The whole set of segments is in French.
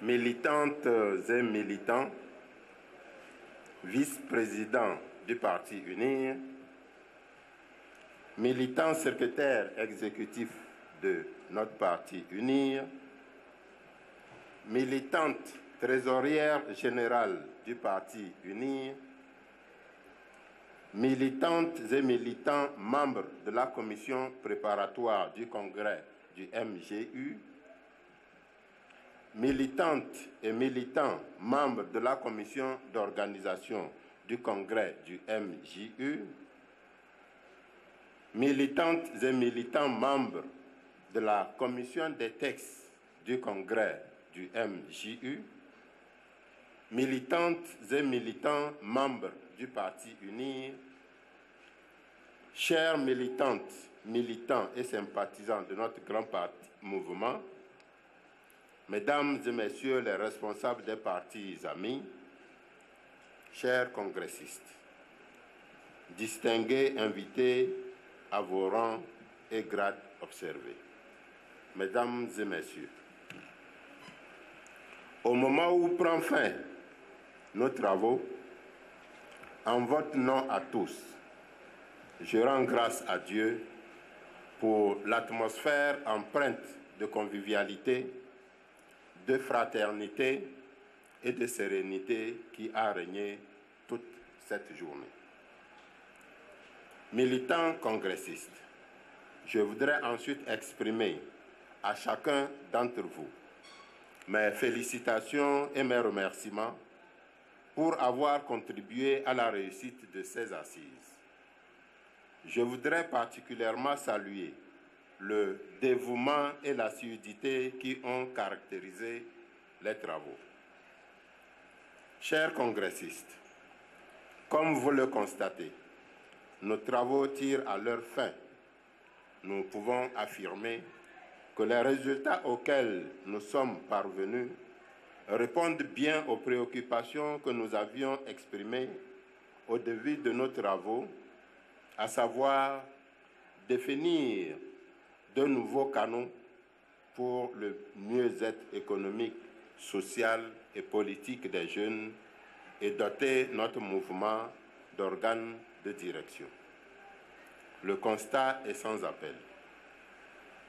militantes et militants, vice-présidents du Parti UNIR, militants secrétaires exécutifs de notre Parti UNIR, militantes trésorières générales du Parti UNIR, militantes et militants membres de la commission préparatoire du congrès du MGU, militantes et militants membres de la commission d'organisation du congrès du MJU, militantes et militants membres de la commission des textes du congrès du MJU, militantes et militants membres du Parti UNIR, chers militantes, militants et sympathisants de notre grand mouvement, mesdames et messieurs les responsables des partis amis, chers congressistes, distingués invités à vos rangs et grades observés, mesdames et messieurs, au moment où prend fin nos travaux, en votre nom à tous, je rends grâce à Dieu pour l'atmosphère empreinte de convivialité, de fraternité et de sérénité qui a régné toute cette journée. Militants congressistes, je voudrais ensuite exprimer à chacun d'entre vous mes félicitations et mes remerciements pour avoir contribué à la réussite de ces assises. Je voudrais particulièrement saluer le dévouement et l'assiduité qui ont caractérisé les travaux. Chers congressistes, comme vous le constatez, nos travaux tirent à leur fin. Nous pouvons affirmer que les résultats auxquels nous sommes parvenus répondent bien aux préoccupations que nous avions exprimées au début de nos travaux, à savoir définir de nouveaux canaux pour le mieux-être économique, social et politique des jeunes et doter notre mouvement d'organes de direction. Le constat est sans appel,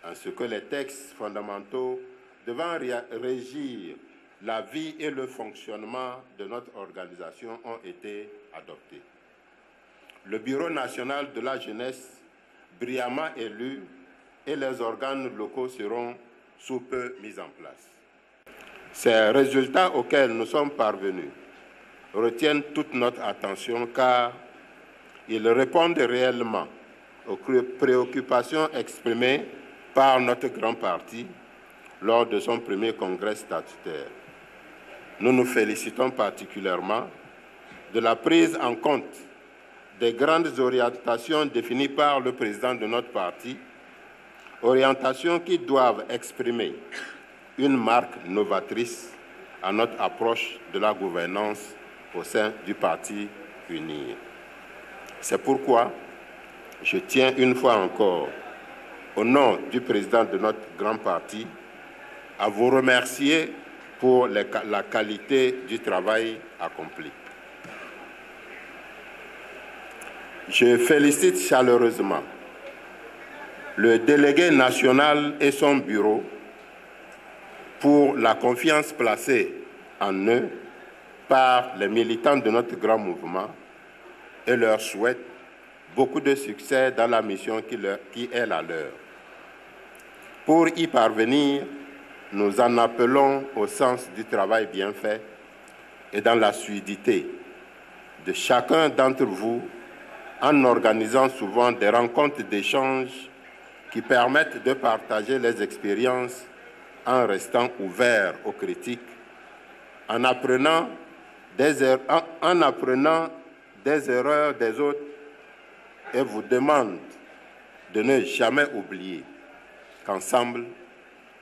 en ce que les textes fondamentaux devant régir la vie et le fonctionnement de notre organisation ont été adoptés. Le Bureau national de la jeunesse, brillamment élu, et les organes locaux seront sous peu mis en place. Ces résultats auxquels nous sommes parvenus retiennent toute notre attention car ils répondent réellement aux préoccupations exprimées par notre grand parti lors de son premier congrès statutaire. Nous nous félicitons particulièrement de la prise en compte des grandes orientations définies par le président de notre parti, orientations qui doivent exprimer une marque novatrice à notre approche de la gouvernance au sein du Parti UNIR. C'est pourquoi je tiens une fois encore, au nom du président de notre grand parti, à vous remercier pour la qualité du travail accompli. Je félicite chaleureusement le délégué national et son bureau pour la confiance placée en eux par les militants de notre grand mouvement et leur souhaite beaucoup de succès dans la mission qui est la leur. Pour y parvenir, nous en appelons au sens du travail bien fait et dans la fluidité de chacun d'entre vous en organisant souvent des rencontres d'échange qui permettent de partager les expériences en restant ouverts aux critiques, en apprenant des erreurs des autres et vous demande de ne jamais oublier qu'ensemble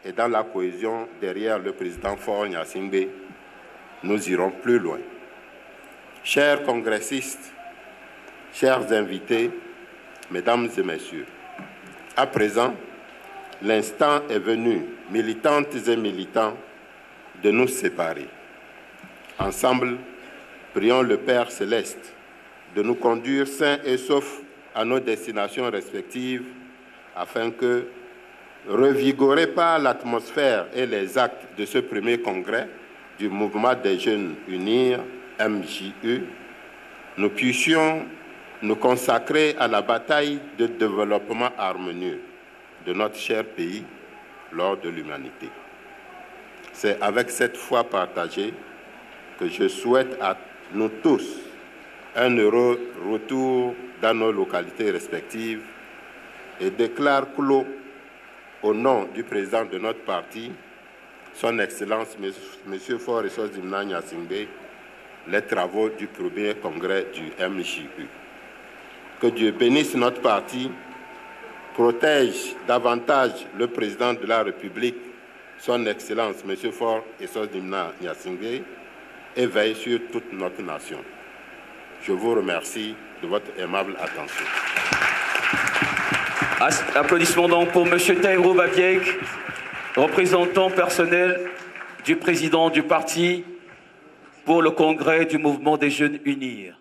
et dans la cohésion derrière le président Faure Gnassingbé, nous irons plus loin. Chers congressistes, chers invités, mesdames et messieurs, à présent, l'instant est venu, militantes et militants, de nous séparer. Ensemble, prions le Père céleste de nous conduire sains et saufs à nos destinations respectives, afin que, revigorés par l'atmosphère et les actes de ce premier congrès du Mouvement des Jeunes Unir, MJU, nous puissions nous consacrer à la bataille de développement harmonieux de notre cher pays lors de l'humanité. C'est avec cette foi partagée que je souhaite à nous tous un heureux retour dans nos localités respectives et déclare clos au nom du président de notre parti, Son Excellence M. Faure Essoz-Dimna Gnassingbé, les travaux du premier congrès du MJU. Que Dieu bénisse notre parti, protège davantage le président de la République, Son Excellence M. Faure Essoz-Dimna Gnassingbé, et veille sur toute notre nation. Je vous remercie de votre aimable attention. Applaudissements donc pour M. Taïrou Babiek, représentant personnel du président du parti pour le congrès du Mouvement des Jeunes Unir.